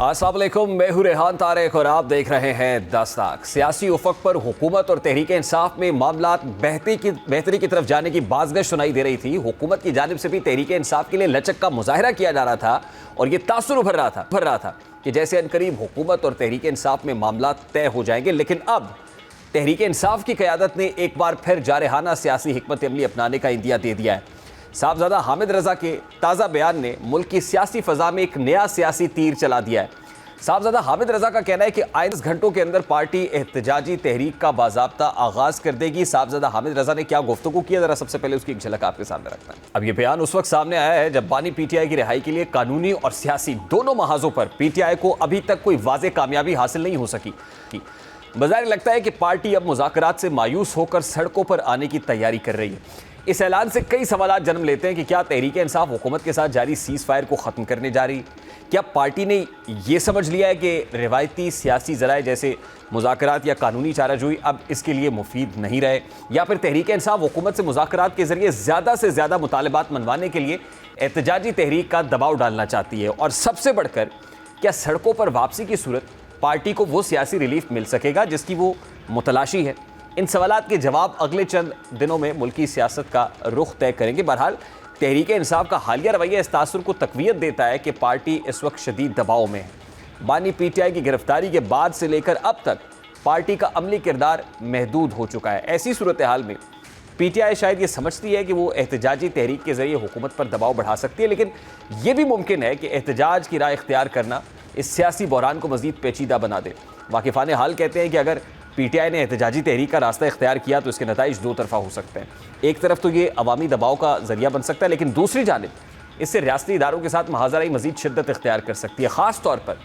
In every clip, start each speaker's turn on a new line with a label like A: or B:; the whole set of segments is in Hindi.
A: अस्सलाम वालेकुम, मैं हूं रेहान तारिक और आप देख रहे हैं दस्तक। सियासी उफक पर हुकूमत और तहरीक इंसाफ में मामला बेहतरी की तरफ जाने की बाज़गश सुनाई दे रही थी। हुकूमत की जानिब से भी तहरीक इंसाफ के लिए लचक का मुजाहरा किया जा रहा था और ये तासुर उभर रहा था कि जैसे अनकरीब हुकूमत और तहरीक इंसाफ में मामला तय हो जाएंगे। लेकिन अब तहरीक इंसाफ की क़यादत ने एक बार फिर जारहाना सियासी हिकमत अमली अपनाने का इंदिया दे दिया है। साहबजादा हामिद रजा के ताज़ा बयान ने मुल्क की सियासी फ़ज़ा में एक नया सियासी तीर चला दिया है। साहबजादा हामिद रजा का कहना है कि आए 10 घंटों के अंदर पार्टी एहतजाजी तहरीक का बाज़ाब्ता आगाज़ कर देगी। साहबजादा हामिद रजा ने क्या गुफ्तगू किया, ज़रा सबसे पहले उसकी एक झलक आपके सामने रखना है। अब यह बयान उस वक्त सामने आया है जब बानी पीटीआई की रिहाई के लिए कानूनी और सियासी दोनों महाजों पर पीटीआई को अभी तक कोई वाज़ेह कामयाबी हासिल नहीं हो सकी। बज़ाहिर लगता है कि पार्टी अब मुज़ाकरात से मायूस होकर सड़कों पर आने की तैयारी कर रही है। इस ऐलान से कई सवाल जन्म लेते हैं कि क्या तहरीक इंसाफ हुकूमत के साथ जारी सीज़ फायर को ख़त्म करने जा रही? क्या पार्टी ने यह समझ लिया है कि रिवायती सियासी ज़राए जैसे मुज़ाकरात या कानूनी चाराजोई अब इसके लिए मुफीद नहीं रहे? या फिर तहरीक इंसाफ हुकूमत से मुज़ाकरात के ज़रिए ज़्यादा से ज़्यादा मुतालबात मनवाने के लिए एहतजाजी तहरीक का दबाव डालना चाहती है? और सबसे बढ़कर, क्या सड़कों पर वापसी की सूरत पार्टी को वो सियासी रिलीफ मिल सकेगा जिसकी वो मुतलाशी है? इन सवालात के जवाब अगले चंद दिनों में मुल्की सियासत का रुख तय करेंगे। बहरहाल तहरीक इंसाफ का हालिया रवैया इस तासुर को तक़वियत देता है कि पार्टी इस वक्त शदीद दबाव में है। बानी पीटीआई की गिरफ्तारी के बाद से लेकर अब तक पार्टी का अमली किरदार महदूद हो चुका है। ऐसी सूरत हाल में पीटीआई शायद ये समझती है कि वो एहतजाजी तहरीक के ज़रिए हुकूमत पर दबाव बढ़ा सकती है, लेकिन यह भी मुमकिन है कि एहतजाज की राह इख्तियार करना इस सियासी बहरान को मज़ीद पेचीदा बना दे। वाकिफ़ान हाल कहते हैं कि अगर पीटीआई ने एहतजाजी तहरीक का रास्ता इख्तियार किया तो इसके नताइज दो तरफा हो सकते हैं। एक तरफ तो ये अवामी दबाव का जरिया बन सकता है, लेकिन दूसरी जानिब इससे रियासती इदारों के साथ महाजराई मज़ीद शिद्दत इख्तियार कर सकती है। ख़ास तौर पर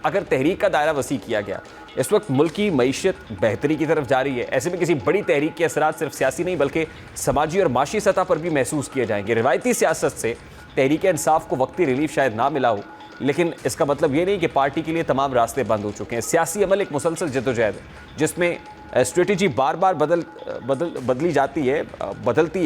A: अगर तहरीक का दायरा वसी किया गया। इस वक्त मुल्क की मईशत बेहतरी की तरफ जा रही है। ऐसे में किसी बड़ी तहरीक के असरात सिर्फ सियासी नहीं बल्कि समाजी और माशी सतह पर भी महसूस किए जाएंगे। रिवायती सियासत से तहरीक इंसाफ को वक्ती रिलीफ शायद ना मिला हो, लेकिन इसका मतलब ये नहीं कि पार्टी के लिए तमाम रास्ते बंद हो चुके हैं। सियासी अमल एक मुसलसल जद्दोजहद है जिसमें स्ट्रेटजी बार बार बदलती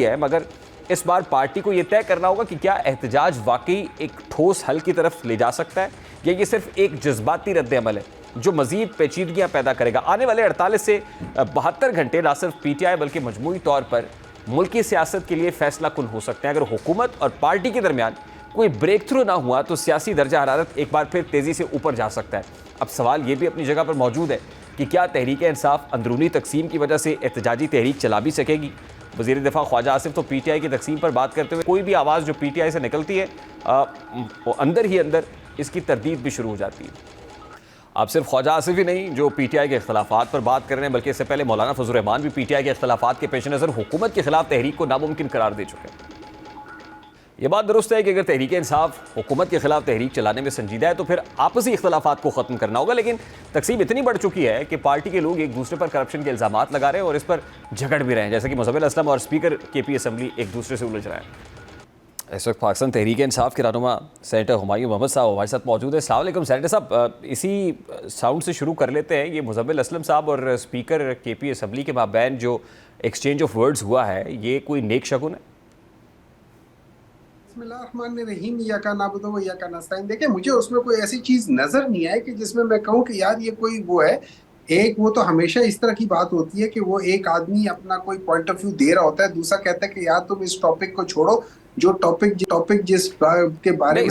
A: है, मगर इस बार पार्टी को ये तय करना होगा कि क्या एहतजाज वाकई एक ठोस हल की तरफ ले जा सकता है या ये सिर्फ एक जज्बाती रद्द अमल है जो मज़ीद पेचीदगियाँ पैदा करेगा। आने वाले 48 से 72 घंटे ना सिर्फ पीटीआई बल्कि मजमूई तौर पर मुल्की सियासत के लिए फैसला कुन हो सकते हैं। अगर हुकूमत और पार्टी के दरमियान कोई ब्रेक थ्रू ना हुआ तो सियासी दर्जा हरारत एक बार फिर तेज़ी से ऊपर जा सकता है। अब सवाल ये भी अपनी जगह पर मौजूद है कि क्या तहरीक इंसाफ अंदरूनी तकसीम की वजह से एहतजाजी तहरीक चला भी सकेगी? वज़ीर दिफा ख्वाजा आसिफ तो पीटीआई की तकसीम पर बात करते हुए कोई भी आवाज़ जो पीटीआई से निकलती है वो अंदर ही अंदर इसकी तरदीद भी शुरू हो जाती है। अब सिर्फ ख्वाजा आसिफ ही नहीं जो पीटीआई के इख्तलाफात पर बात कर रहे हैं, बल्कि इससे पहले मौलाना फजल रहमान भी पीटीआई के इख्तलाफात के पेश नज़र हुकूमत के खिलाफ तहरीक को नामुमकिन करार दे चुके हैं। ये बात दुरुस्त है कि अगर तहरीक इंसाफ हुकूमत के खिलाफ तहरीक चलाने में संजीदा है तो फिर आपसी इख्तलाफात को ख़त्म करना होगा। लेकिन तकसीम इतनी बढ़ चुकी है कि पार्टी के लोग एक दूसरे पर करप्शन के इल्ज़ामात लगा रहे हैं और इस पर झगड़ भी रहे हैं, जैसे कि मुज़म्मिल असलम और स्पीकर केपी असम्बली एक दूसरे से उलझ रहे हैं। इस वक्त पाकिस्तान तहरीक इंसाफ के रहनुमा सेनेटर हुमायूं मोहम्मद साहब हमारे साथ मौजूद है। अस्सलाम वालेकुम सेनेटर साहब, इसी साउंड से शुरू कर लेते हैं। ये मुज़म्मिल असलम साहब और स्पीकर केपी असम्बली के माबैन जो एक्सचेंज ऑफ वर्ड्स हुआ है, ये कोई नेक शगुन है?
B: बिस्मिल्लाहिर्रहमानिर्रहीम, या का नाबुदो या का नस्ताइन। देखिए, मुझे उसमें कोई ऐसी चीज नजर नहीं आए कि जिसमें मैं कहूँ कि यार ये कोई वो है। एक वो तो हमेशा इस तरह की बात होती है कि वो एक आदमी अपना कोई पॉइंट ऑफ व्यू दे रहा होता है, दूसरा कहता है कि यार तुम इस टॉपिक को छोड़ो, जो टॉपिक जिस के बारे में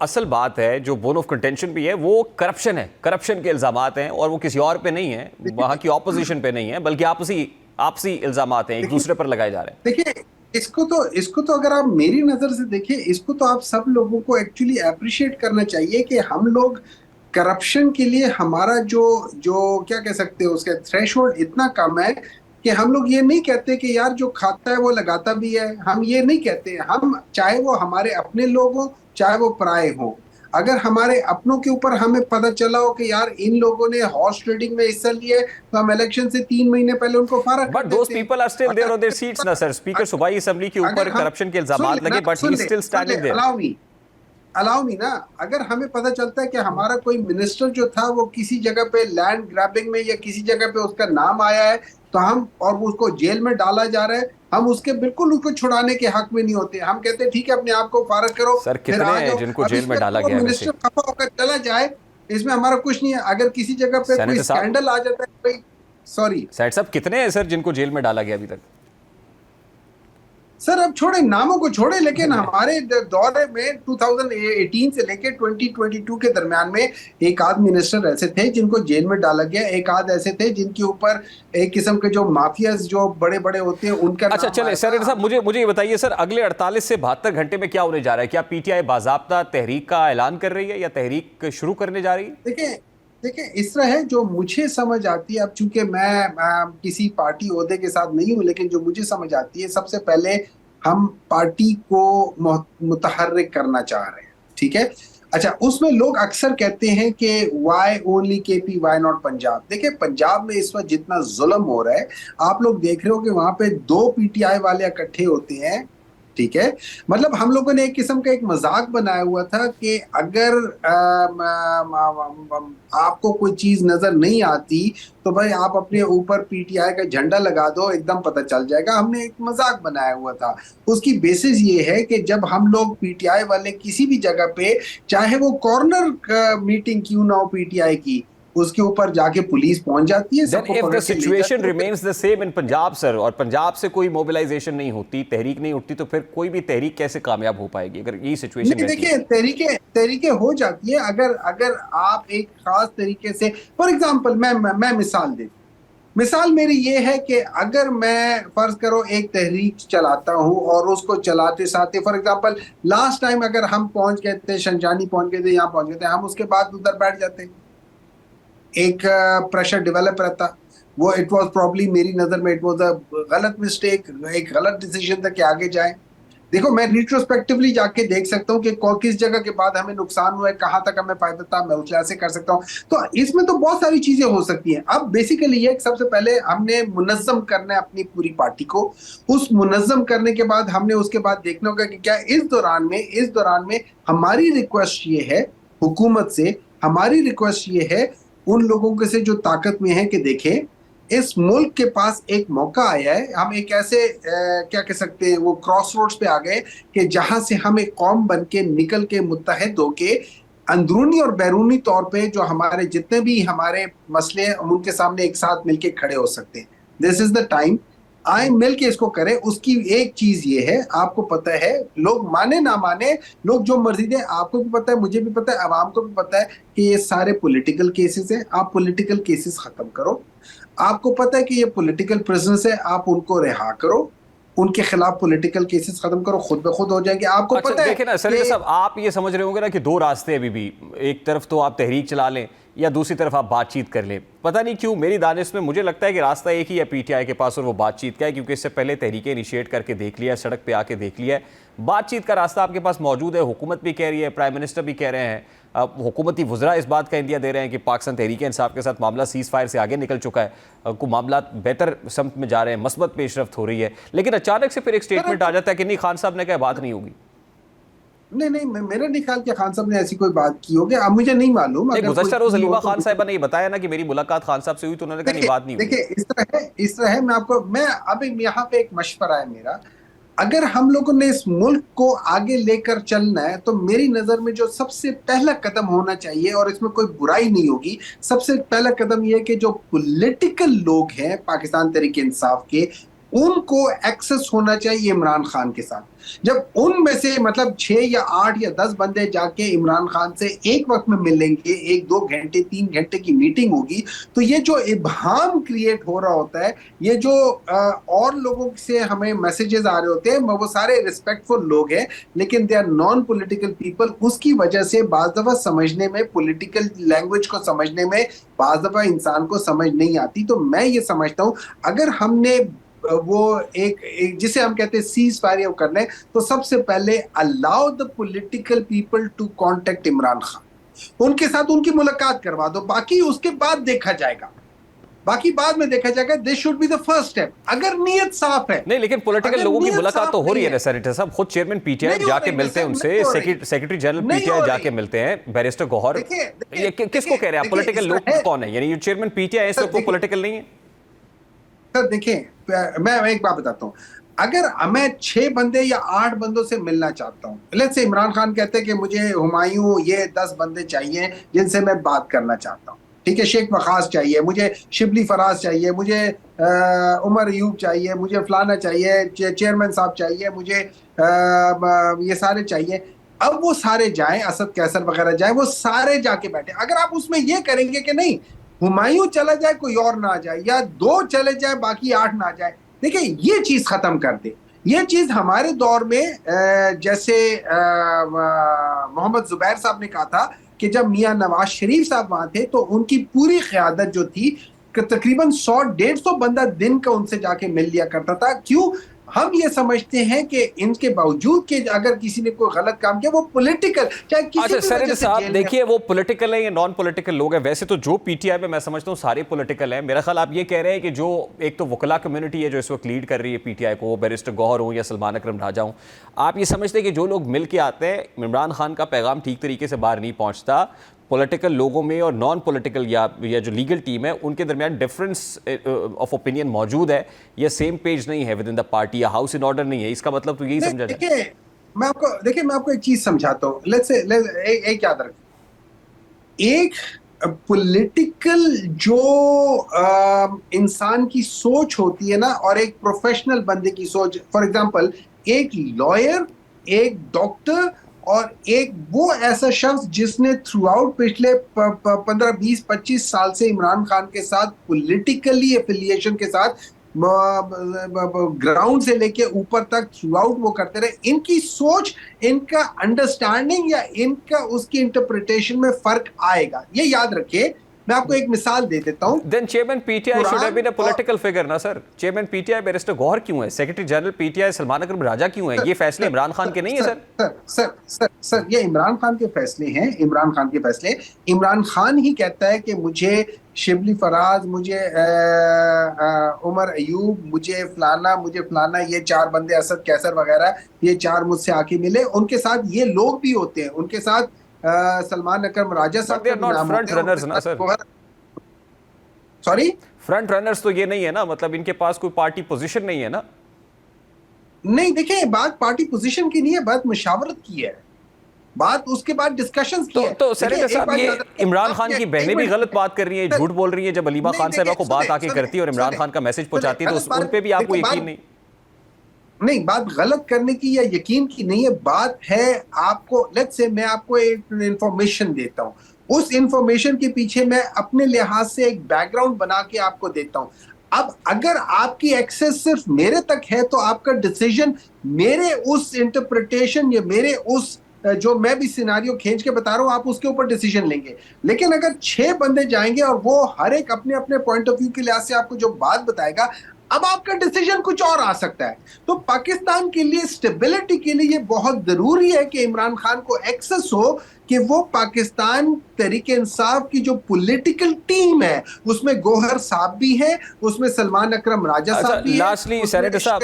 A: असल बात है, जो बोन ऑफ कंटेंशन भी है, वो करप्शन है। करप्शन के इल्जामात हैं और वो किसी और पे नहीं है, वहाँ की ऑपोजिशन पे नहीं है, बल्कि आपसी इल्जामात हैं एक दूसरे पर लगाए जा रहे हैं।
B: देखिए, इसको तो अगर आप मेरी नजर से देखिए, इसको तो आप सब लोगों को एक्चुअली अप्रिशिएट करना चाहिए कि हम लोग करप्शन के लिए हमारा जो जो क्या कह सकते हैं उसका थ्रेशोल्ड इतना कम है कि हम लोग ये नहीं कहते कि यार जो खाता है वो लगाता भी है। हम ये नहीं कहते। हम चाहे वो हमारे अपने लोग हों चाहे वो पराए हों, अगर हमारे अपनों के ऊपर हमें पता चला हो कि यार इन लोगों ने हॉर्स ट्रेडिंग में हिस्सा लिया है तो हम इलेक्शन से 3 महीने पहले उनको फारग कर देते।
A: Those people are still there on their seats ना सर। स्पीकर सूबाई असेंबली के ऊपर करप्शन के इल्जामात लगे, but he is still standing there.
B: Allow me ना, अगर हमें पता चलता है कि हमारा कोई मिनिस्टर जो था वो किसी जगह पे लैंड ग्रैबिंग में या किसी जगह पे उसका नाम आया है तो हम और उसको जेल में डाला जा रहा है, हम उसके बिल्कुल उसको छुड़ाने के हक में नहीं होते। हम कहते हैं ठीक है अपने आप को फारग करो,
A: सर
B: फिर
A: कितने
B: आ
A: हैं
B: जाओ।
A: जिनको
B: अब
A: जेल में
B: इसमें
A: डाला
B: तो
A: गया है
B: मिनिस्टर
A: वैसे?
B: खफा होकर चला जाए, इसमें हमारा कुछ नहीं है। अगर किसी जगह पे कोई
A: सेनेटर साहब,
B: स्कैंडल आ जाता है भाई, सॉरी
A: सेठ साहब कितने हैं सर जिनको जेल में डाला गया अभी तक?
B: सर, अब छोड़े नामों को छोड़े, लेकिन हमारे दौरे में 2018 से लेके 2022 के दरमियान में एक आध मिनिस्टर ऐसे थे जिनको जेल में डाला गया, एक आध ऐसे थे जिनके ऊपर एक किस्म के जो माफियाज जो बड़े बड़े होते हैं उनका
A: अच्छा
B: नाम
A: चले
B: आया
A: सेनेटर साहब,
B: था।
A: मुझे मुझे ये बताइए सर, अगले 48 से 72 घंटे में क्या होने जा रहा है? क्या पीटीआई बाजाब्ता तहरीक का ऐलान कर रही है या तहरीक शुरू करने जा रही है?
B: देखिए देखिए इस तरह है, जो मुझे समझ आती है, अब चूंकि मैं किसी पार्टी ओहदे के साथ नहीं हूं, लेकिन जो मुझे समझ आती है, सबसे पहले हम पार्टी को मुतहर्रिक करना चाह रहे हैं, ठीक है। अच्छा, उसमें लोग अक्सर कहते हैं कि why only KP, why not Punjab. देखिए पंजाब में इस वक्त जितना जुल्म हो रहा है, आप लोग देख रहे हो कि वहां पे दो पीटीआई वाले इकट्ठे होते हैं, ठीक है। मतलब हम लोगों ने एक किस्म का एक मजाक बनाया हुआ था कि अगर आपको कोई चीज नजर नहीं आती तो भाई आप अपने ऊपर पीटीआई का झंडा लगा दो, एकदम पता चल जाएगा। हमने एक मजाक बनाया हुआ था। उसकी बेसिस ये है कि जब हम लोग पीटीआई वाले किसी भी जगह पे, चाहे वो कॉर्नर मीटिंग क्यों ना हो पीटीआई की, उसके ऊपर जाके पुलिस पहुंच जाती है,
A: देन
B: सबको
A: इफ द
B: पकड़ के ले
A: सिचुएशन
B: जाती है।
A: Remains the same in Punjab sir, और पंजाब से कोई मोबिलाइजेशन नहीं होती, तहरीक नहीं उठती, तो फिर कोई भी तहरीक कैसे कामयाब हो पाएगी अगर यही सिचुएशन
B: नहीं,
A: रहती है?
B: देखिए तरीके तरीके हो जाती है अगर अगर आप एक खास तरीके से, फॉर एग्जांपल मैं मिसाल दे, मिसाल मेरी ये है कि अगर मैं फर्ज करो एक तहरीक चलाता हूं और उसको चलाते साथ, फॉर एग्जांपल लास्ट टाइम अगर हम पहुंच गए थे, शंजानी पहुंच गए थे, यहाँ पहुंच गए थे, हम उसके बाद उधर बैठ जाते, एक प्रेशर डेवलप रहता। वो इट वाज प्रॉब्ली, मेरी नजर में इट वाज अ गलत मिस्टेक, एक गलत डिसीजन था कि आगे जाए। देखो मैं रिट्रोस्पेक्टिवली जाके देख सकता हूँ कि किस जगह के बाद हमें नुकसान हुआ है, कहां तक हमें फायदा था, मैं उस लिहाज से कर सकता हूँ। तो इसमें तो बहुत सारी चीजें हो सकती हैं। अब बेसिकली ये सबसे पहले हमने मुनज्जम करना है अपनी पूरी पार्टी को। उस मुनज्जम करने के बाद हमने उसके बाद देखना होगा कि क्या इस दौरान में हमारी रिक्वेस्ट ये है हुकूमत से, हमारी रिक्वेस्ट ये है उन लोगों के से जो ताकत में है कि देखें इस मुल्क के पास एक मौका आया है। हम एक ऐसे क्या कह सकते हैं, वो क्रॉस रोड्स पे आ गए कि जहां से हम एक कौम बन के निकल के मुत्तहिद होके अंदरूनी और बैरूनी तौर पे जो हमारे जितने भी हमारे मसले हैं उनके सामने एक साथ मिलके खड़े हो सकते हैं। दिस इज द टाइम, आए मिल के इसको करें। उसकी एक चीज ये है, आपको पता है, लोग माने ना माने, लोग जो मर्जी दे, आपको भी पता है, मुझे भी पता है, अवाम को भी पता है कि ये सारे पॉलिटिकल केसेस हैं। आप पॉलिटिकल केसेस खत्म करो। आपको पता है कि ये पॉलिटिकल प्रिजनर्स है, आप उनको रिहा करो, उनके खिलाफ पॉलिटिकल केसेस खत्म करो, खुद ब खुद हो जाएंगे। आपको
A: अच्छा
B: पता है
A: देखिए ना सर
B: कि
A: साहब, आप ये समझ रहे होंगे ना कि दो रास्ते अभी भी, एक तरफ तो आप तहरीक चला लें या दूसरी तरफ आप बातचीत कर लें। पता नहीं क्यों मेरी दानिश में मुझे लगता है कि रास्ता एक ही है पीटीआई के पास, और वो बातचीत का है, क्योंकि इससे पहले तहरीकें इनिशिएट करके देख लिया है, सड़क पे आके देख लिया है। बातचीत का रास्ता आपके पास मौजूद है, हुकूमत भी कह रही है, प्राइम मिनिस्टर भी कह रहे हैं, हुकूमती वज़रा इस बात का इंदिया दे रहे हैं कि पाकिस्तान तहरीक इंसाफ के साथ मामला सीज़ फायर से आगे निकल चुका है, को मामला बेहतर समत में जा रहे हैं, मस्बत पेशरफ्त हो रही है। लेकिन अचानक से फिर एक स्टेटमेंट आ जाता है कि नहीं, खान साहब ने कहा बात नहीं होगी।
B: नहीं नहीं, मेरा नहीं ख्याल कि खान साहब ने ऐसी कोई बात की होगी। अब मुझे नहीं मालूम,
A: नहीं,
B: अगर कोई
A: गुज़श्ता रोज़
B: की हो
A: हलीमा
B: तो
A: खान साहिबा ने ये बताया ना कि मेरी मुलाकात खान साहब से हुई, तो उन्होंने कहा नहीं,
B: देखिए
A: बात नहीं हुई।
B: देखिए इस तरह है, मैं अब यहाँ पे एक मशवरा है मेरा। अगर हम लोगों ने इस मुल्क को आगे लेकर चलना है तो मेरी नजर में जो सबसे पहला कदम होना चाहिए, और इसमें कोई बुराई नहीं होगी, सबसे पहला कदम यह कि जो पॉलिटिकल लोग हैं पाकिस्तान तहरीक इंसाफ के, उनको एक्सेस होना चाहिए इमरान खान के साथ। जब उनमें से मतलब 6 या 8 या 10 बंदे जाके इमरान खान से एक वक्त में मिलेंगे, 1-2 घंटे 3 घंटे की मीटिंग होगी, तो ये जो इबहाम क्रिएट हो रहा होता है, ये जो और लोगों से हमें मैसेजेस आ रहे होते हैं, वो सारे रिस्पेक्टफुल लोग हैं लेकिन they are non political people. उसकी वजह से बाज दफा समझने में, पॉलिटिकल लैंग्वेज को समझने में बाज दफा इंसान को समझ नहीं आती। तो मैं ये समझता हूं अगर हमने वो एक जिसे हम कहते हैं सीज फायर करना है, तो सबसे पहले allow the political people to contact Imran Khan, उनके साथ उनकी मुलाकात करवा दो, बाकी उसके बाद देखा जाएगा, बाकी बाद में देखा जाएगा। This should be the first step, अगर नीयत साफ है।
A: नहीं, लेकिन पॉलिटिकल लोगों की मुलाकात तो हो रही है ना सेनेटर साहब, खुद चेयरमैन पीटीआई जाके मिलते हैं उनसे, सेक्रेटरी जनरल पीटीआई जाके मिलते हैं, बैरिस्टर गौहर। किसको कह रहे हैं आप? पॉलिटिकल लोग कौन है? यानी चेयरमैन पीटीआई है, वो पॉलिटिकल नहीं है?
B: सर देखें, मैं एक बात बताता हूँ। अगर मैं 6 बंदे या 8 बंदों से मिलना चाहता हूँ, लेट्स से इमरान खान कहते हैं कि मुझे हुमायूं ये 10 बंदे चाहिए जिनसे मैं बात करना चाहता हूँ, ठीक है, शेख वखास चाहिए, मुझे शिबली फराज चाहिए, मुझे उमर अयूब चाहिए, मुझे फलाना चाहिए, चेयरमैन साहब चाहिए, मुझे ये सारे चाहिए। अब वो सारे जाएं, असद कैसर वगैरह जाए, वो सारे जाके बैठे। अगर आप उसमें ये करेंगे कि नहीं हुमायूं चला जाए कोई और ना आ जाए, या 2 चले जाए बाकी 8 ना आ जाए, देखिए ये चीज खत्म कर दे। ये चीज हमारे दौर में जैसे मोहम्मद जुबैर साहब ने कहा था कि जब मियां नवाज शरीफ साहब वहां थे तो उनकी पूरी क़यादत जो थी कि तकरीबन 100-150 बंदा दिन का उनसे जाके मिल लिया करता था। क्यों? हम ये समझते हैं कि इनके बावजूद कि अगर किसी ने कोई गलत काम किया वो पॉलिटिकल, चाहे किसी
A: अच्छा
B: भी
A: सेनेटर
B: वजह से
A: साहब
B: जेल में।
A: देखिए, वो पॉलिटिकल है या नॉन पॉलिटिकल लोग हैं? वैसे तो जो पीटीआई में मैं समझता हूँ सारे पॉलिटिकल हैं। मेरा ख्याल आप ये कह रहे हैं कि जो एक तो वकला कम्युनिटी है जो इस वक्त लीड कर रही है पीटीआई को, बैरिस्टर गौहर हो या सलमान अकरम राजा हो, आप ये समझते हैं कि जो लोग मिल के आते हैं, इमरान खान का पैगाम ठीक तरीके से बाहर नहीं पहुँचता, पॉलिटिकल लोगों में और नॉन पॉलिटिकल या जो लीगल टीम है उनके दरमियान डिफरेंस ऑफ ओपिनियन मौजूद है, या सेम पेज नहीं है विद इन द पार्टी, या हाउस इन ऑर्डर नहीं है? इसका मतलब तो यही समझा जाए।
B: देखिए मैं आपको एक चीज समझाता हूँ। लेट्स से एक याद रखें, एक पॉलिटिकल जो इंसान की सोच होती है ना, और एक प्रोफेशनल बंदे की सोच, फॉर एग्जांपल एक लॉयर, एक डॉक्टर, और एक वो ऐसा शख्स जिसने थ्रू आउट पिछले 15-20-25 साल से इमरान खान के साथ पॉलिटिकली एफिलिएशन के साथ ग्राउंड से लेके ऊपर तक थ्रू आउट वो करते रहे, इनकी सोच, इनका अंडरस्टैंडिंग या इनका उसकी इंटरप्रिटेशन में फर्क आएगा, ये याद रखिए। मैं आपको एक मिसाल दे देता हूं।
A: Then chairman PTI should have been a political figure ना sir? Chairman PTI barrister Gauhar क्यों है? Secretary general PTI Salman Akram Raja क्यों है? ये फैसले इमरान खान के नहीं है सर?
B: सर ये इमरान खान के फैसले हैं, इमरान खान के फैसले। इमरान खान ही कहता है कि मुझे शिबली फराज, मुझे उमर अयूब, मुझे फलाना, ये 4 बंदे, असद कैसर वगैरह, ये 4 मुझसे आके मिले। उनके साथ ये लोग भी होते हैं, उनके साथ सलमान अकरम राजा साहब का भी नाम
A: फ्रंट रनर्स ना सर?
B: सॉरी,
A: फ्रंट रनर्स तो ये नहीं है ना, मतलब इनके पास कोई पार्टी पोजीशन नहीं है ना?
B: नहीं देखिए, बात पार्टी पोजीशन की नहीं है, बात मुशावरत की है, बात उसके बाद डिस्कशंस की है।
A: तो सेनेटर साहब, ये इमरान खान की बहनें भी गलत बात कर रही हैं, झूठ बोल रही हैं जब अलीमा खान साहबा को बात आके करती है और इमरान खान का मैसेज पहुंचाती है, तो उन पे भी आपको यकीन नहीं?
B: नहीं, बात गलत करने की या यकीन की नहीं है, बात है आपको, लेट्स से मैं आपको एक इंफॉर्मेशन देता हूं, उस इंफॉर्मेशन के पीछे मैं अपने लिहाज से एक बैकग्राउंड बना के आपको देता हूं। अब अगर आपकी एक्सेस सिर्फ मेरे तक है तो आपका डिसीजन मेरे उस इंटरप्रिटेशन या मेरे उस जो मैं भी सिनारियो खींच के बता रहा हूं, आप उसके ऊपर डिसीजन लेंगे। लेकिन अगर 6 बंदे जाएंगे और वो हर एक अपने अपने पॉइंट ऑफ व्यू के लिहाज से आपको जो बात बताएगा, अब आपका डिसीजन कुछ और आ सकता है। तो पाकिस्तान के लिए, स्टेबिलिटी के लिए ये बहुत जरूरी है कि इमरान खान को एक्सेस हो कि वो पाकिस्तान तहरीक इंसाफ की जो पॉलिटिकल टीम है उसमें गौहर साहब भी है, उसमें सलमान अकरम राजा साहब भी है।
A: लास्टली सेनेटर साहब,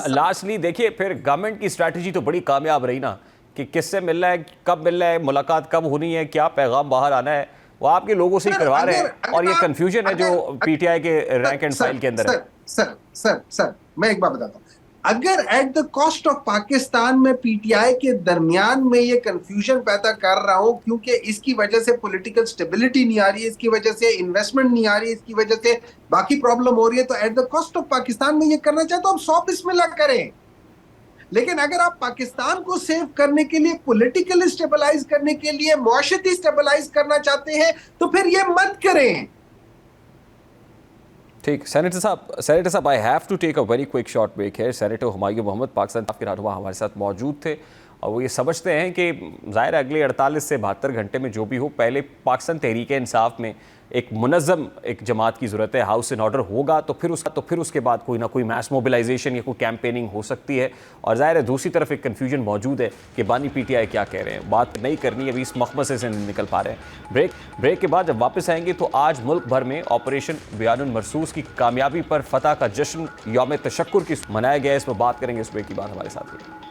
A: लास्टली देखिए, फिर गवर्नमेंट की स्ट्रैटेजी तो बड़ी कामयाब रही ना, कि किससे मिल रहा है, कब मिल रहा है, मुलाकात कब होनी है, क्या पैगाम बाहर आना है, वो आपके लोगों से ही करवा रहे हैं। और ये कंफ्यूजन है जो पीटीआई के रैंक एंड फाइल के अंदर है।
B: सर मैं एक बात बताता हूं, अगर at the cost of Pakistan में पीटीआई के दरमियान में ये कंफ्यूजन पैदा कर रहा हूं, क्योंकि इसकी वजह से पॉलिटिकल स्टेबिलिटी नहीं आ रही है, इसकी वजह से इन्वेस्टमेंट नहीं आ रही है, इसकी वजह से बाकी प्रॉब्लम हो रही है, तो at the cost of Pakistan में ये करना चाहते हो, हम 100 बिस्मिल्लाह करें। लेकिन अगर आप पाकिस्तान को सेव करने के लिए, पॉलिटिकली स्टेबलाइज करने के लिए, मुआशरती स्टेबलाइज करना चाहते हैं, तो फिर ये मत करें।
A: ठीक, सेनेटर साहब, I have to take a very quick short break है। सेनेटर हुमायूं मोहम्मद पाकिस्तान के रहनुमा हमारे साथ मौजूद थे, और वो ये समझते हैं कि ज़ाहिर अगले 48 से 72 घंटे में जो भी हो, पहले पाकिस्तान तहरीक इंसाफ में एक मुनज़्ज़म एक जमात की ज़रूरत है, हाउस इन ऑर्डर होगा तो फिर उसके बाद कोई ना कोई मैस मोबिलाइजेशन या कोई कैंपेनिंग हो सकती है। और ज़ाहिर है दूसरी तरफ एक कन्फ्यूजन मौजूद है कि बानी पीटीआई क्या कह रहे हैं, बात नहीं करनी, अभी इस मखमसे से नहीं निकल पा रहे हैं। ब्रेक के बाद जब वापस आएंगे तो आज मुल्क भर में ऑपरेशन बयानुल मरसूस की कामयाबी पर फतह का जश्न यौम तशक्कुर की मनाया गया है, इस पर बात करेंगे। इस ब्रेक की बात हमारे साथ है।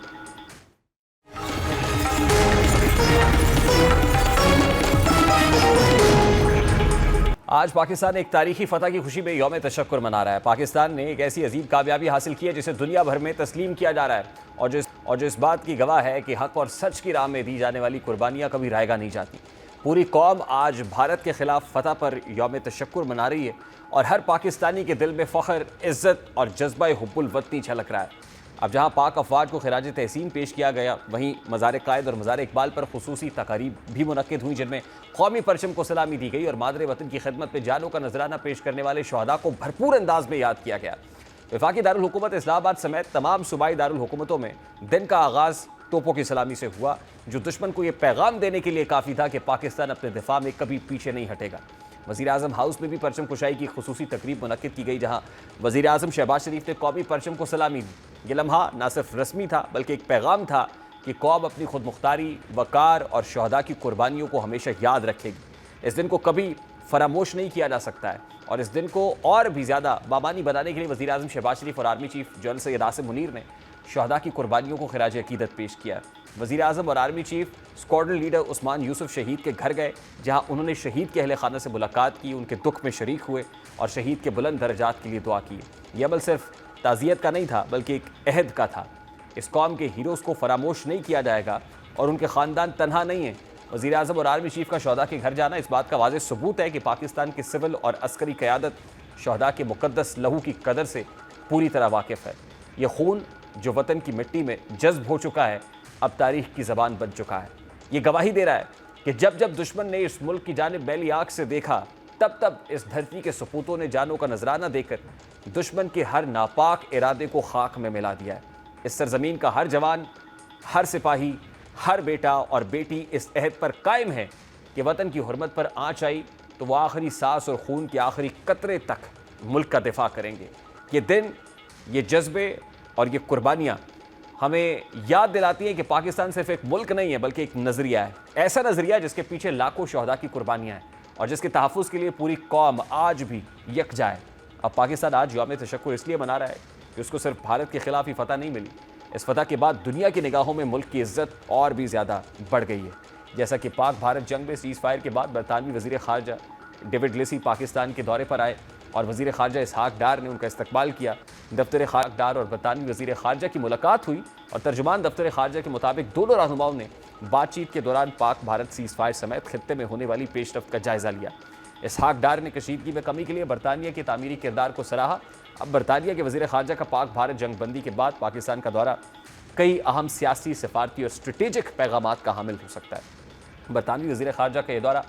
A: आज पाकिस्तान एक तारीखी फतह की खुशी में यौम तशक्कुर मना रहा है। पाकिस्तान ने एक ऐसी अजीब कामयाबी हासिल की है जिसे दुनिया भर में तस्लीम किया जा रहा है और जो इस बात की गवाह है कि हक और सच की राह में दी जाने वाली कुर्बानियां कभी रायगा नहीं जाती। पूरी कौम आज भारत के खिलाफ फतह पर यौम तशक्कुर मना रही है और हर पाकिस्तानी के दिल में फ़ख्र, इज़्ज़त और जज्बा हुब्बुल वतनी झलक रहा है। अब जहाँ पाक अफवाज को खिराज तहसीन पेश किया गया, वहीं मज़ार कायद और मज़ार इकबाल पर खुसूसी तकारीब भी मुनक्किद हुई, जिनमें कौमी परचम को सलामी दी गई और मादरे वतन की खिदमत में जानों का नजराना पेश करने वाले शहदा को भरपूर अंदाज में याद किया गया। वफाकी दारुल हुकूमत इस्लामाबाद समेत तमाम सूबाई दारुल हुकूमतों में दिन का आगाज़ तोपों की सलामी से हुआ, जो दुश्मन को ये पैगाम देने के लिए काफ़ी था कि पाकिस्तान अपने दिफा में कभी पीछे नहीं हटेगा। वज़ीर आज़म हाउस में भी परचम कुशाई की खुसूसी तकरीब मुनक्किद की गई, जहाँ वज़ीर आज़म शहबाज शरीफ ने कौमी परचम को सलामी दी। ये लम्हा न सिर्फ रस्मी था बल्कि एक पैगाम था कि कौम अपनी खुद मुख्तारी, वकार और शहदा की कुर्बानियों को हमेशा याद रखेगी। इस दिन को कभी फरामोश नहीं किया जा सकता है और इस दिन को और भी ज़्यादा बामानी बनाने के लिए वज़ीर आज़म शहबाज शरीफ और army chief general Syed Asim Munir ने शहदा की कुर्बानियों को खिराज अकीदत पेश किया। वज़ीर आज़म और army chief squadron leader Usman Yusuf शहीद के घर गए, जहाँ उन्होंने शहीद के अहले खाना से मुलाकात की, उनके दुख में शरीक हुए और शहीद के बुलंद दर्जात के लिए दुआ की। यह अमल सिर्फ ताज़ियत का नहीं था बल्कि एक अहद का था। इस कौम के हीरोज़ को फरामोश नहीं किया जाएगा और उनके ख़ानदान तनहा नहीं है। वज़ीर आज़म और आर्मी चीफ का शहदा के घर जाना इस बात का वाज़ेह सबूत है कि पाकिस्तान की सिविल और अस्करी क़यादत शहदा के मुक़द्दस लहू की कदर से पूरी तरह वाकिफ़ है। यह खून जो वतन की मिट्टी में जज्ब हो चुका है, अब तारीख़ की ज़बान बन चुका है। ये गवाही दे रहा है कि जब जब दुश्मन ने इस मुल्क की जानिब मैली आँख से देखा, तब तब इस धरती के सपूतों ने जानों का नजराना देकर दुश्मन के हर नापाक इरादे को खाक में मिला दिया है। इस सरजमीन का हर जवान, हर सिपाही, हर बेटा और बेटी इस अहद पर कायम है कि वतन की हुर्मत पर आँच आई तो वह आखिरी सांस और खून के आखिरी कतरे तक मुल्क का दिफा करेंगे। ये दिन, ये जज्बे और ये कुर्बानियाँ हमें याद दिलाती हैं कि पाकिस्तान सिर्फ एक मुल्क नहीं है बल्कि एक नज़रिया है। ऐसा नज़रिया जिसके पीछे लाखों शहदा की कुर्बानियाँ हैं और जिसके तहफ़्फ़ुज़ के लिए पूरी कौम आज भी यकजा है। अब पाकिस्तान आज यौम तशक्कुर इसलिए मना रहा है कि उसको सिर्फ भारत के खिलाफ ही फतह नहीं मिली, इस फतह के बाद दुनिया की निगाहों में मुल्क की इज़्ज़त और भी ज़्यादा बढ़ गई है। जैसा कि पाक भारत जंग में सीज़ फायर के बाद बरतानवी वज़ीर ख़ारजा डेविड लेसी पाकिस्तान के दौरे पर आए और वज़ीर ख़ारजा इसहाक डार ने उनका इस्तकबाल किया। दफ्तर ख़ारजा डार और बरतानवी वज़ीर ख़ारजा की मुलाकात हुई और तर्जुमान दफ्तर ख़ारजा के मुताबिक दोनों रहनुमाओं ने बातचीत के दौरान पाक भारत सीज़ फायर समेत खित्ते में होने वाली पेशरफ्त का जायज़ा लिया। इसहाक डार ने कशीदगी में कमी के लिए बरतानिया के तामीरी किरदार को सराहा। अब बरतानिया के वज़ीर ख़ारजा का पाक भारत जंग बंदी के बाद पाकिस्तान का दौरा कई अहम सियासी, सफारती और स्ट्रेटेजिक पैगामात का हामिल हो सकता है। बरतानवी वज़ीर ख़ारजा का यह दौरा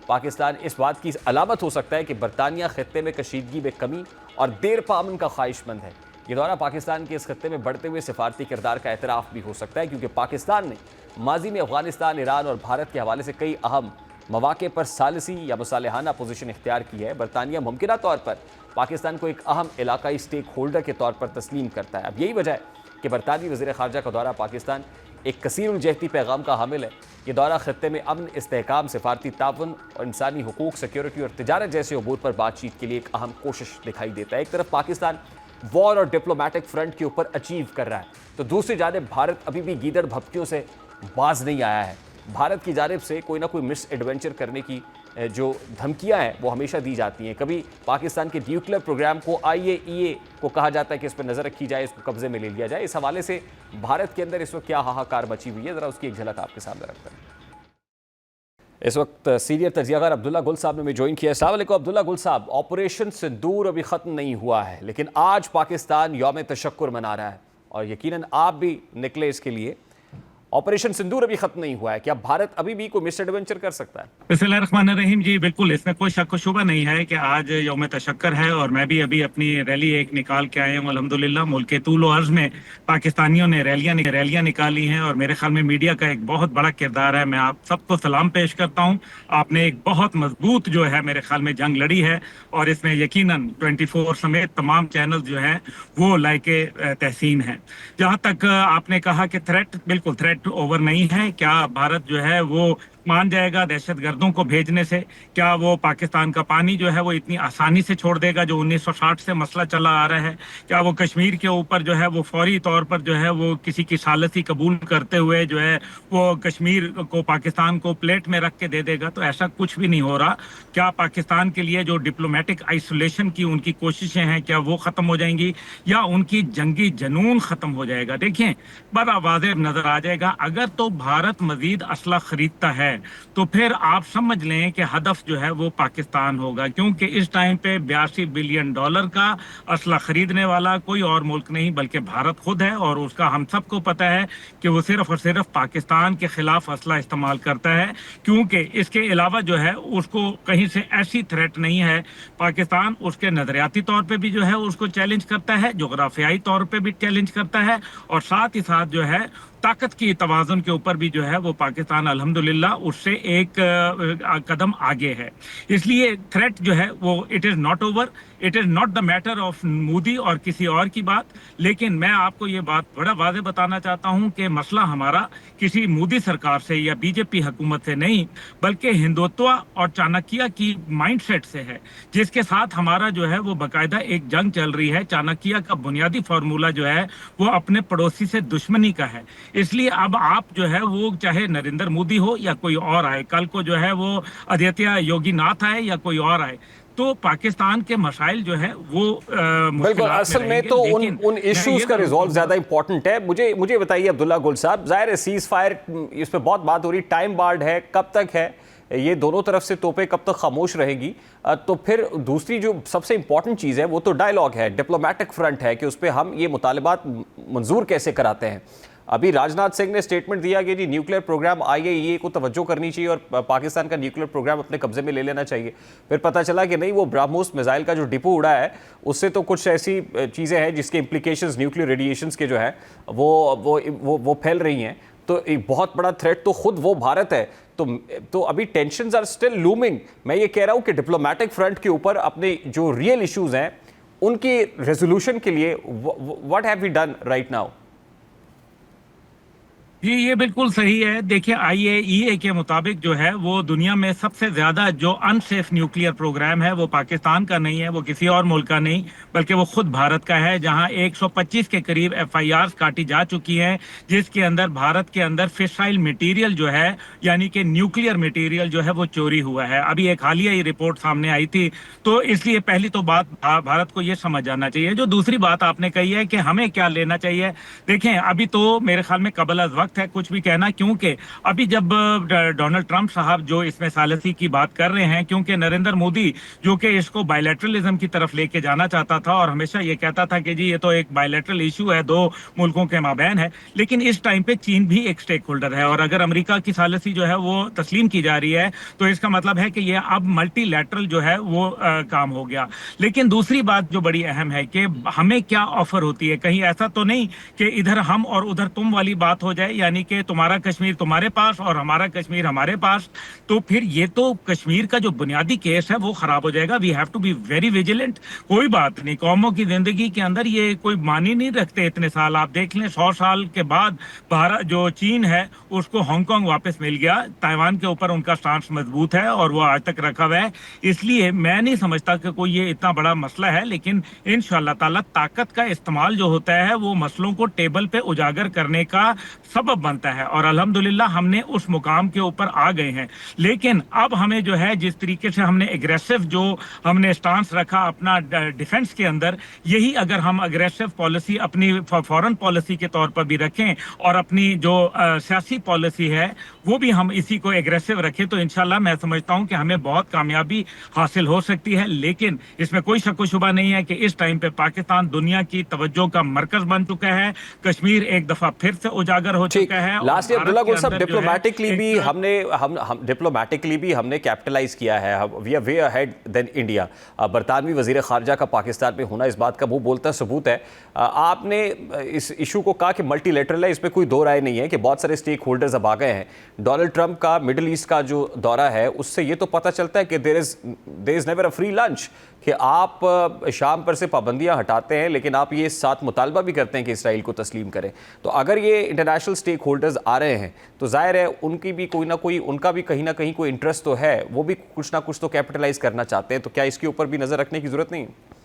A: पाकिस्तान इस बात की अलामत हो सकता है कि बरतानिया खित्ते में कशीदगी में कमी और देर पामन का ख्वाहिशमंद है। ये दौरा पाकिस्तान के इस खित्ते में बढ़ते हुए सिफारती किरदार का एतराफ़ भी हो सकता है, क्योंकि पाकिस्तान ने माजी में अफगानिस्तान, ईरान और भारत के हवाले से कई अहम मौक़े पर सालिसी या मुसालिहाना पोजीशन इख्तियार की है। बरतानिया मुमकिना तौर पर पाकिस्तान को एक अहम इलाकाई स्टेक होल्डर के तौर पर तस्लीम करता है। अब यही वजह है कि बरतानवी वज़ीर ख़ारजा का दौरा पाकिस्तान एक कसीरुल-जहती पैगाम का हामिल है। ये दौरा खित्ते में अमन, इस्तेहकाम, सिफारती ताउन और इंसानी हुकूक, सिक्योरिटी और तिजारत जैसे अमूर पर बातचीत के लिए एक अहम कोशिश दिखाई देता है। एक तरफ पाकिस्तान वॉर और डिप्लोमेटिक फ्रंट के ऊपर अचीव कर रहा है, तो दूसरी जानिब भारत अभी भी गीदड़ भपकियों से बाज नहीं आया है। भारत की जानिब से कोई ना कोई मिस एडवेंचर करने की जो धमकियां हैं वो हमेशा दी जाती हैं। कभी पाकिस्तान के न्यूक्लियर प्रोग्राम को IAEA को कहा जाता है कि इस पर नज़र रखी जाए, इसको कब्जे में ले लिया जाए। इस हवाले से भारत के अंदर इस वक्त क्या हाहाकार मची हुई है, ज़रा उसकी एक झलक आपके सामने रखते हैं। इस वक्त सीनियर तजियागार अब्दुल्ला गुल साहब ने हमें ज्वाइन किया। अस्सलाम वालेकुम अब्दुल्ला गुल साहब। ऑपरेशन सिंदूर अभी ख़त्म नहीं हुआ है, लेकिन आज पाकिस्तान यौम तशक्कुर मना रहा है और यकीनन आप भी निकले इसके लिए। ऑपरेशन सिंदूर अभी खत्म नहीं हुआ है, क्या भारत अभी भी कोई मिस एडवेंचर कर सकता है?
C: बिस्मिल्लाहिर्रहमानिर्रहीम जी, बिल्कुल, इसमें कोई शक व शुबा नहीं है कि आज यौम तशक्कर है और मैं भी अभी अपनी रैली एक निकाल के आया हूँ। अल्हम्दुलिल्लाह मुल्क के तूल व अर्ज में पाकिस्तानियों ने रैलियां निकाली हैं और मेरे ख्याल में मीडिया का एक बहुत बड़ा किरदार है। मैं आप सबको सलाम पेश करता हूँ। आपने एक बहुत मजबूत जो है मेरे ख्याल में जंग लड़ी है और इसमें यकीनन 24 समेत तमाम चैनल जो हैं वो लायके तहसीन हैं। जहाँ तक आपने कहा कि थ्रेट, बिल्कुल थ्रेट ओवर नहीं है। क्या भारत जो है वो मान जाएगा दहशतगर्दों को भेजने से? क्या वो पाकिस्तान का पानी जो है वो इतनी आसानी से छोड़ देगा जो 1960 से मसला चला आ रहा है? क्या वो कश्मीर के ऊपर जो है वो फौरी तौर पर जो है वो किसी की सालसी कबूल करते हुए जो है वो कश्मीर को पाकिस्तान को प्लेट में रख के दे देगा? तो ऐसा कुछ भी नहीं हो रहा। क्या पाकिस्तान के लिए जो डिप्लोमेटिक आइसोलेशन की उनकी कोशिशें हैं क्या वो खत्म हो जाएंगी, या उनकी जंगी जुनून खत्म हो जाएगा? देखिए, बड़ा वाज़ेह नजर आ जाएगा। अगर तो भारत मजीद असला खरीदता है तो फिर आप समझ लें कि हदफ जो है वो पाकिस्तान होगा, क्योंकि इस टाइम पे $82 बिलियन का असला खरीदने वाला कोई और मुल्क नहीं बल्कि भारत खुद है। और उसका हम सबको पता है कि वो सिर्फ और सिर्फ पाकिस्तान के खिलाफ असला इस्तेमाल करता है, क्योंकि इसके अलावा जो है उसको कहीं से ऐसी थ्रेट नहीं है। पाकिस्तान उसके नजरियाती तौर पे भी जो है उसको चैलेंज करता है, जोग्राफियाई तौर पे भी चैलेंज करता है, और साथ ही साथ जो है ताकत की तवाज़ुन के ऊपर भी जो है वो पाकिस्तान अल्हम्दुलिल्लाह उससे एक कदम आगे है। इसलिए थ्रेट जो है वो it is not over, it is not the matter of Modi और किसी और की बात। लेकिन मैं आपको ये बात बड़ा वाज़ेह बताना चाहता हूँ कि मसला हमारा किसी मोदी सरकार से या बीजेपी हुकूमत से नहीं, बल्कि हिंदुत्व और चाणक्य की माइंडसेट से है, जिसके साथ हमारा जो है वो बाकायदा एक जंग चल रही है। चाणक्य का बुनियादी फार्मूला जो है वो अपने पड़ोसी से दुश्मनी का है। इसलिए अब आप जो है वो चाहे नरेंद्र मोदी हो या कोई और आए, कल को जो है वो आदित्य योगी नाथ आए या कोई और आए, तो पाकिस्तान के मसाइल जो है वो
A: बिल्कुल, असल में तो उन इश्यूज का रिजॉल्व ज्यादा इंपॉर्टेंट है। मुझे बताइए अब्दुल्ला गुल साहब, जाहिर है सीज फायर इस पे बहुत बात हो रही, टाइम बार्ड है, कब तक है ये, दोनों तरफ से तोपें कब तक खामोश रहेगी? तो फिर दूसरी जो सबसे इंपॉर्टेंट चीज़ है वो तो डायलॉग है, डिप्लोमेटिक फ्रंट है कि उस पर हम ये मुतालबात मंजूर कैसे कराते हैं। अभी राजनाथ सिंह ने स्टेटमेंट दिया कि जी न्यूक्लियर प्रोग्राम IAEA को तवज्जो करनी चाहिए और पाकिस्तान का न्यूक्लियर प्रोग्राम अपने कब्जे में ले लेना चाहिए। फिर पता चला कि नहीं, वो ब्रह्मोस मिसाइल का जो डिपो उड़ा है उससे तो कुछ ऐसी चीज़ें हैं जिसके इम्प्लीकेशंस न्यूक्लियर रेडिएशंस के जो है वो फैल रही हैं। तो एक बहुत बड़ा थ्रेट तो खुद वो भारत है। तो अभी टेंशंस आर स्टिल लूमिंग। मैं ये कह रहा हूँ कि डिप्लोमेटिक फ्रंट के ऊपर अपने जो रियल इश्यूज हैं उनकी रेजोल्यूशन के लिए what have we done right now?
C: जी, ये बिल्कुल सही है। देखिए, IAEA के मुताबिक जो है वो दुनिया में सबसे ज्यादा जो अनसेफ न्यूक्लियर प्रोग्राम है वो पाकिस्तान का नहीं है, वो किसी और मुल्क का नहीं, बल्कि वो खुद भारत का है, जहां 125 के करीब FIRs काटी जा चुकी हैं, जिसके अंदर भारत के अंदर फिसाइल मटेरियल जो है यानी कि न्यूक्लियर मटेरियल जो है वो चोरी हुआ है। अभी एक हालिया ही रिपोर्ट सामने आई थी। तो इसलिए पहली तो बात भारत को ये समझ जाना चाहिए। जो दूसरी बात आपने कही है कि हमें क्या लेना चाहिए, देखें अभी तो मेरे ख्याल में कबल अज़ वक्त है कुछ भी कहना, क्योंकि अभी जब डोनाल्ड ट्रंप साहब जो इसमें सालसी की बात कर रहे हैं, क्योंकि नरेंद्र मोदी जो कि इसको बायलैटरलिज्म की तरफ लेके जाना चाहता था और हमेशा ये कहता था कि जी ये तो एक बायलैटरल इशू है, दो मुल्कों के माबैन है, लेकिन इस टाइम पे चीन भी एक स्टेक होल्डर है। और अगर अमेरिका की सालसी जो है वो तस्लीम की जा रही है तो इसका मतलब है कि ये अब मल्टीलैटरल जो है वो काम हो गया। लेकिन दूसरी बात जो बड़ी अहम है कि हमें क्या ऑफर होती है, कहीं ऐसा तो नहीं कि इधर हम और उधर तुम वाली बात हो जाए, यानी कि तुम्हारा कश्मीर तुम्हारे पास और हमारा कश्मीर हमारे पास। तो फिर ये तो कश्मीर का जो बुनियादी केस है वो खराब हो जाएगा। We have to be very vigilant. कोई बात नहीं, कौमों की जिंदगी के अंदर ये कोई मानी नहीं रखते इतने साल। आप देख लें 100 साल के बाद भारत जो चीन है उसको हांगकांग वापस मिल गया, ताइवान के ऊपर उनका स्टांस मजबूत है और वो आज तक रखा हुआ है। इसलिए मैं नहीं समझता कि कोई ये इतना बड़ा मसला है, लेकिन इंशाअल्लाह ताला ताकत का इस्तेमाल जो होता है वो मसलों को टेबल पे उजागर करने का सबब बनता है, और अल्हम्दुलिल्लाह हमने उस मुकाम के ऊपर आ गए हैं। लेकिन अब हमें जो है जिस तरीके से हमने एग्रेसिव जो हमने स्टांस रखा अपना डिफेंस के अंदर, यही अगर हम एग्रेसिव पॉलिसी अपनी फॉरेन पॉलिसी के तौर पर भी रखें और अपनी जो सियासी पॉलिसी है वो भी हम इसी को एग्रेसिव रखें, तो इंशाल्लाह मैं समझता हूं कि हमें बहुत कामयाबी हासिल हो सकती है। लेकिन इसमें कोई शक व शुबा नहीं है कि इस टाइम पे पाकिस्तान दुनिया की तवज्जो का मरकज बन चुका है। कश्मीर एक दफा फिर से उजागर हो चुका है।
A: लास्ट अब्दुल्ला गुल साहब, डिप्लोमेटिकली भी हमने कैपिटलाइज किया है, we are way ahead than India. बरतानवी वजीर खारजा का पाकिस्तान में होना इस बात का वो बोलता सबूत है। आपने इस इशू को कहा कि मल्टीलेटरल है, इसमें कोई दो राय नहीं है कि बहुत सारे स्टेक होल्डर्स अब आ गए हैं। डोनाल्ड ट्रंप का मिडिल ईस्ट का जो दौरा है उससे ये तो पता चलता है कि there is never a free lunch, कि आप शाम पर से पाबंदियां हटाते हैं, लेकिन आप ये साथ मुतालबा भी करते हैं कि इसराइल को तस्लीम करें। तो अगर ये इंटरनेशनल स्टेक होल्डर्स आ रहे हैं तो जाहिर है उनकी भी कोई ना कोई, उनका भी कहीं ना कहीं कोई इंटरेस्ट तो है, वो भी कुछ ना कुछ तो कैपिटलाइज करना चाहते हैं। तो क्या इसके ऊपर भी नज़र रखने की ज़रूरत नहीं है?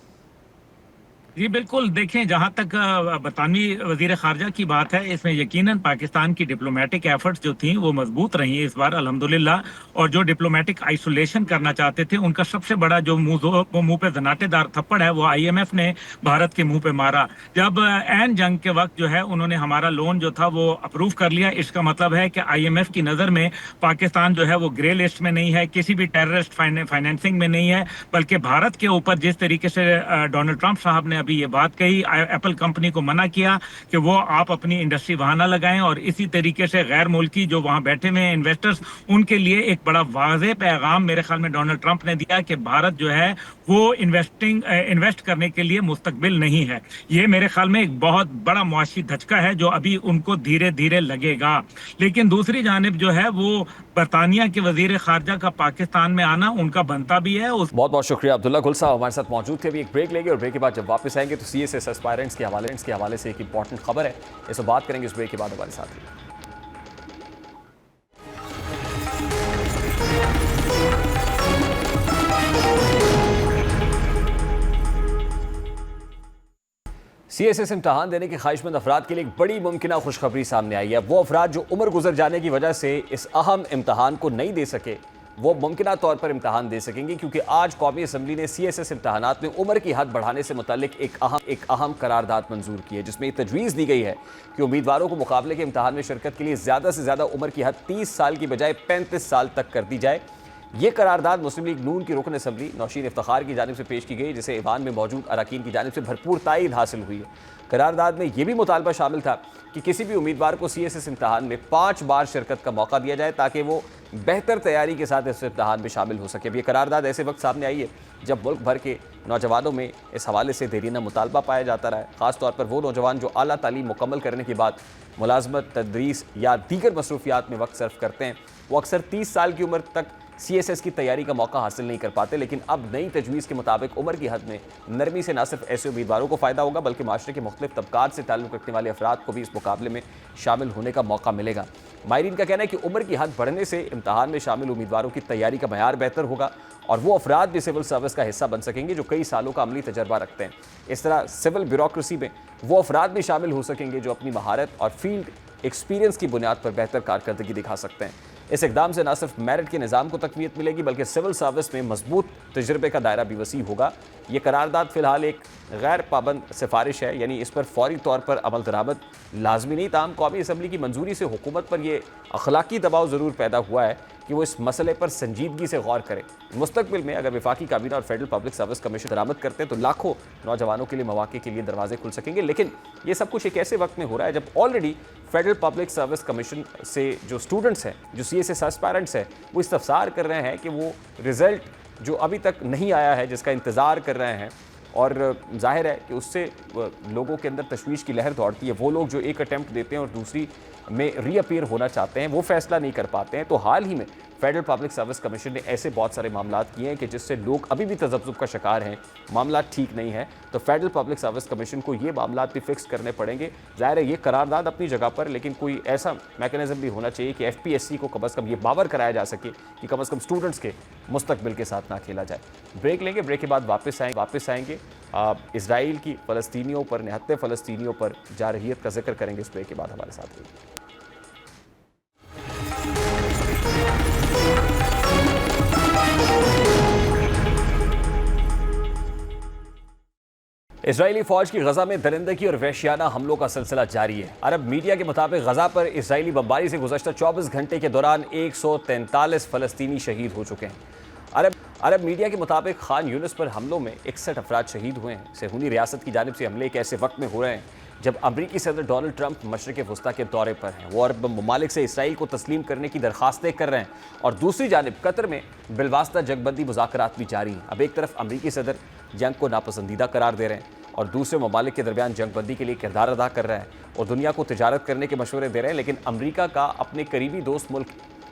C: जी बिल्कुल, देखें जहां तक बरतानवी वजीर खारजा की बात है, इसमें यकीनन पाकिस्तान की डिप्लोमेटिक एफर्ट्स जो थी वो मजबूत रही इस बार अल्हम्दुलिल्लाह। और जो डिप्लोमेटिक आइसोलेशन करना चाहते थे, उनका सबसे बड़ा जो मुंह पे जनाटेदार थप्पड़ है वो IMF ने भारत के मुंह पे मारा। जब ऐन जंग के वक्त जो है उन्होंने हमारा लोन जो था वो अप्रूव कर लिया। इसका मतलब है कि IMF की नज़र में पाकिस्तान जो है वो ग्रे लिस्ट में नहीं है, किसी भी टेररिस्ट फाइनेंसिंग में नहीं है, बल्कि भारत के ऊपर जिस तरीके से डोनाल्ड ट्रंप साहब ने अभी ये बात कही, एप्पल कंपनी को मना किया कि वो आप अपनी इंडस्ट्री वहां ना लगाएं, और इसी तरीके से गैर मुल्की जो वहां बैठे हुए हैं इन्वेस्टर्स, उनके लिए एक बड़ा वाज़ेह पैगाम मेरे ख्याल में डोनाल्ड ट्रंप ने दिया कि भारत जो है वो इन्वेस्ट करने के लिए मुस्तकबिल नहीं है। ये मेरे ख्याल में एक बहुत बड़ा मुआशी धचका है जो अभी उनको धीरे धीरे लगेगा। लेकिन दूसरी जानिब जो है वो बरतानिया के वजीर खारजा का पाकिस्तान में आना उनका बनता भी है।
A: बहुत बहुत शुक्रिया अब्दुल्ला गुल साहब हमारे साथ मौजूद थे। अभी एक ब्रेक लेंगे और ब्रेक के बाद जब वापस आएंगे तो CSS एस्पायरेंट्स के हवाले से एक इंपॉर्टेंट खबर है, इस पर बात करेंगे। इस ब्रेक के बाद हमारे साथ CSS इम्तहान देने के ख्वाहिशमंद अफराद के लिए एक बड़ी मुमकिना खुशखबरी सामने आई है। वो अफराद जो उम्र गुजर जाने की वजह से इस अहम इम्तहान को नहीं दे सके, वो मुमकिना तौर पर इम्तहान दे सकेंगे, क्योंकि आज कौमी असम्बली ने CSS इम्तहानात में उम्र की हद बढ़ाने से मुतल्लिक एक अहम करारदाद मंजूर की है, जिसमें तजवीज़ दी गई है कि उम्मीदवारों को मुकाबले के इम्तहान में शिरकत के लिए ज़्यादा से ज़्यादा उम्र की हद 30 साल की बजाय 35 साल तक कर दी जाए। ये करारदाद मुस्लिम लीग नून की रुकन असम्बली नौशीन इफ्तिखार की जानिब से पेश की गई, जिसे ईवान में मौजूद अरकान की जानिब से भरपूर तायीद हासिल हुई है। करारदाद में यह भी मुतालबा शामिल था कि किसी भी उम्मीदवार को CSS इम्तहान में 5 बार शिरकत का मौका दिया जाए, ताकि वो बेहतर तैयारी के साथ इस इम्तहान में शामिल हो सके। अब ये करारदाद ऐसे वक्त सामने आई है जब मुल्क भर के नौजवानों में इस हवाले से देरीना मुतालबा पाया जाता रहा है। ख़ासतौर पर वो नौजवान जो आला तालीम मुकम्मल करने के बाद मुलाजमत, तदरीस या दीगर मसरूफियात में वक्त सर्फ करते हैं, वो अक्सर 30 साल की उम्र तक CSS की तैयारी का मौका हासिल नहीं कर पाते। लेकिन अब नई तजवीज़ के मुताबिक उम्र की हद में नरमी से न सिर्फ ऐसे उम्मीदवारों को फ़ायदा होगा, बल्कि माशरे के मुख्तलिफ तबकात से ताल्लुक़ रखने वाले अफराद को भी इस मुकाबले में शामिल होने का मौका मिलेगा। माहिरीन का कहना है कि उम्र की हद बढ़ने से इम्तहान में शामिल उम्मीदवारों की तैयारी का मयार बेहतर होगा और वो अफराद भी सिविल सर्विस का हिस्सा बन सकेंगे जो कई सालों का अमली तजर्बा रखते हैं। इस तरह सिविल ब्यूरोक्रेसी में वो अफराद भी शामिल हो सकेंगे जो अपनी महारत और फील्ड एक्सपीरियंस की बुनियाद पर बेहतर कारकर्दगी दिखा सकते हैं। इस इकदाम से न सिर्फ मेरिट के निज़ाम को तकवीत मिलेगी, बल्कि सिविल सर्विस में मजबूत तजर्बे का दायरा भी वसी होगा। ये करारदाद फ़िलहाल एक गैर पाबंद सिफारिश है, यानी इस पर फौरी तौर पर अमल दरामद लाजमी नहीं। ताहम कौमी असम्बली की मंजूरी से हुकूमत पर यह अखलाकी दबाव ज़रूर पैदा हुआ है कि वो इस मसले पर संजीदगी से गौर करें। मुस्तकबिल में अगर वफाकी काबीना और फेडरल पब्लिक सर्विस कमीशन दरामद करते हैं तो लाखों नौजवानों के लिए मौके के लिए दरवाजे खुल सकेंगे। लेकिन ये सब कुछ एक ऐसे वक्त में हो रहा है जब already federal public service commission से जो स्टूडेंट्स हैं, जो CSS एस्पायरेंट्स हैं, वो इस्तफसार कर रहे हैं कि वो रिज़ल्ट जो अभी तक नहीं आया है, जिसका इंतज़ार कर रहे हैं, और जाहिर है कि उससे लोगों के अंदर तशवीश की लहर दौड़ती है। वो लोग जो एक अटैम्प्ट देते हैं और दूसरी में रीअपीयर होना चाहते हैं, वो फैसला नहीं कर पाते हैं। तो हाल ही में फेडरल पब्लिक सर्विस कमीशन ने ऐसे बहुत सारे मामलात किए हैं कि जिससे लोग अभी भी तजब्जुब का शिकार हैं, मामला ठीक नहीं है। तो फेडरल पब्लिक सर्विस कमीशन को ये मामलात भी फिक्स करने पड़ेंगे। ज़ाहिर है ये करारदाद अपनी जगह पर, लेकिन कोई ऐसा मैकेनिज्म भी होना चाहिए कि FPSC को कम अज़ कम ये बावर कराया जा सके कि कम अज़ कम स्टूडेंट्स के मुस्तकबिल के साथ ना खेला जाए। ब्रेक लेंगे, ब्रेक के बाद वापस आएंगे। इजराइल की फ़लस्तीनियों पर, निहत्ते फ़लस्तीनियों पर जारहियत का जिक्र करेंगे। इस ब्रेक के बाद हमारे साथ रहिए। इजरायली फौज की गजा में दरिंदगी और वहशियाना हमलों का सिलसिला जारी है। अरब मीडिया के मुताबिक गजा पर इजरायली बमबारी से गुज़श्ता 24 घंटे के दौरान 143 फ़लस्तीनी शहीद हो चुके हैं। अरब मीडिया के मुताबिक खान यूनिस पर हमलों में 61 अफराद शहीद हुए हैं। सेहूनी रियासत की जानिब से हमले एक ऐसे वक्त में हो रहे हैं जब अमरीकी सदर डोनाल्ड ट्रंप मशरिक़ वस्ता के दौरे पर हैं। वो अरब ममालिक से इसराइल को तस्लीम करने की दरख्वास्तें कर रहे हैं और दूसरी जानिब कतर में बिलवास्ता जंगबंदी मुज़ाकरात भी जारी हैं। अब एक तरफ अमरीकी सदर जंग को नापसंदीदा करार दे रहे हैं और दूसरे ममालिक के दरमियान जंगबंदी के लिए किरदार अदा कर रहे हैं और दुनिया को तिजारत करने के मशवरे दे रहे हैं। लेकिन अमरीका का अपने करीबी दोस्त मुल्क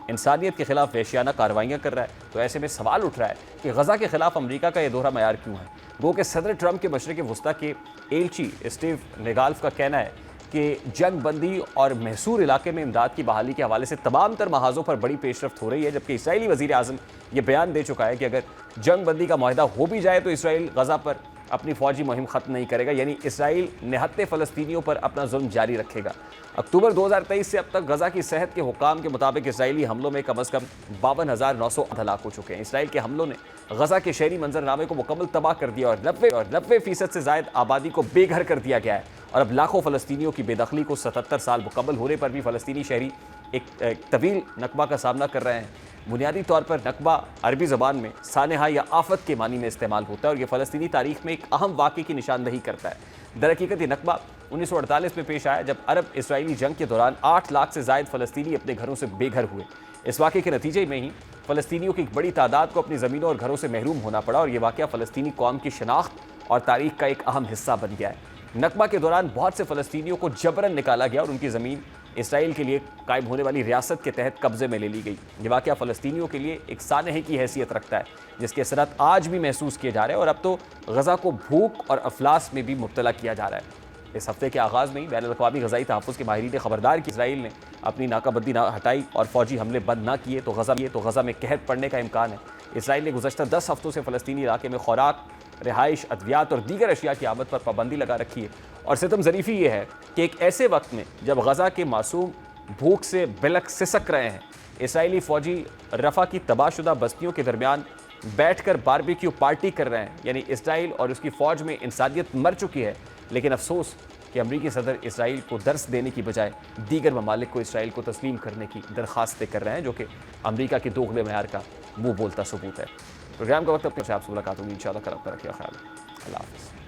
A: इंसानियत के खिलाफ वहशियाना कार्रवाइयाँ कर रहा है। तो ऐसे में सवाल उठ रहा है कि गजा के खिलाफ अमरीका का यह दोहरा मयार क्यों है। गो कि सदर ट्रंप के मशरक़ वस्ता के एलची स्टीव नेगाल्फ का कहना है कि जंग बंदी और महसूर इलाके में इमदाद की बहाली के हवाले से तमाम तर महाजों पर बड़ी पेशरफ्त हो रही है, जबकि इसराइली वज़ीर आज़म ये बयान दे चुका है कि अगर जंग बंदी का माहिदा हो भी जाए तो इसराइल गजा पर अपनी फौजी मुहिम ख़त्म नहीं करेगा, यानी इसराइल निहत्ते फ़लस्तीनियों पर अपना जुल्म जारी रखेगा। अक्टूबर 2023 से अब तक गजा की सेहत के हुकाम के मुताबिक इसराइली हमलों में कम अज़ कम 52,900 हलाक हो चुके हैं। इसराइल के हमलों ने गजा के शहरी मंजरनामे को मुकम्मल तबाह कर दिया और 90% से ज़ायद आबादी को बेघर कर दिया गया है। और अब लाखों फ़लस्तीनियों की बेदखली को 77 साल मुकम्मल होने पर भी फ़लस्तीनी शहरी एक तवील नकबा का सामना कर रहे हैं। बुनियादी तौर पर नकबा अरबी ज़बान में सानहा या आफत के मानी में इस्तेमाल होता है और ये फ़लस्तीनी तारीख़ में एक अहम वाक़े की निशानदही करता है। दरहकीकत ये नकबा 1948 में पेश आया, जब अरब इसराइली जंग के दौरान 8 लाख से ज़ायद फ़लस्तीनी अपने घरों से बेघर हुए। इस वाक़े के नतीजे में ही फ़लस्तीनियों की एक बड़ी तादाद को अपनी ज़मीनों और घरों से महरूम होना पड़ा और ये वाक़या फ़लस्तीनी कौम की शनाख्त और तारीख़ का एक अहम हिस्सा बन गया है। नकबा के दौरान बहुत से फ़लस्तीनियों को जबरन निकाला गया और उनकी ज़मीन इसराइल के लिए कायम होने वाली रियासत के तहत कब्जे में ले ली गई। ये वाक़या फ़लस्तीनियों के लिए एक सानहे की हैसियत रखता है, जिसके असरात आज भी महसूस किए जा रहे हैं और अब तो गजा को भूख और अफलास में भी मुब्तला किया जा रहा है। इस हफ्ते के आगाज़ में ही बैनुल अक़वामी ग़ज़ाई तहफ़्फ़ुज़ के माहिरीन ने ख़बरदार कि इसराइल ने अपनी नाकाबंदी ना हटाई और फ़ौजी हमले बंद ना किए तो गज़ा में कहर पड़ने का इम्कान है। इसराइल ने गुज़श्ता 10 हफ्तों से फ़लस्तीनी इलाके में खुराक, रिहाइश, अद्वियात और दीगर अशिया की आमद पर पाबंदी लगा रखी है। और सितम ज़रीफ़ी ये है कि एक ऐसे वक्त में जब गज़ा के मासूम भूख से बिलक सिसक रहे हैं, इसराइली फ़ौजी रफ़ा की तबाहशुदा बस्तियों के दरमियान बैठकर बारबेक्यू पार्टी कर रहे हैं। यानी इसराइल और उसकी फ़ौज में इंसानियत मर चुकी है, लेकिन अफसोस कि अमरीकी सदर इसराइल को दर्स देने की बजाय दीगर ममालिक को इसराइल को तस्लीम करने की दरख्वास्तें कर रहे हैं, जो कि अमरीका के दोगले मयार का मुँह बोलता सबूत है। प्रोग्राम का वक्त अपने आपसे मुलाकात होगी इंशाअल्लाह। कल अपना रखिए ख्याल। अल्लाह हाफ़िज़।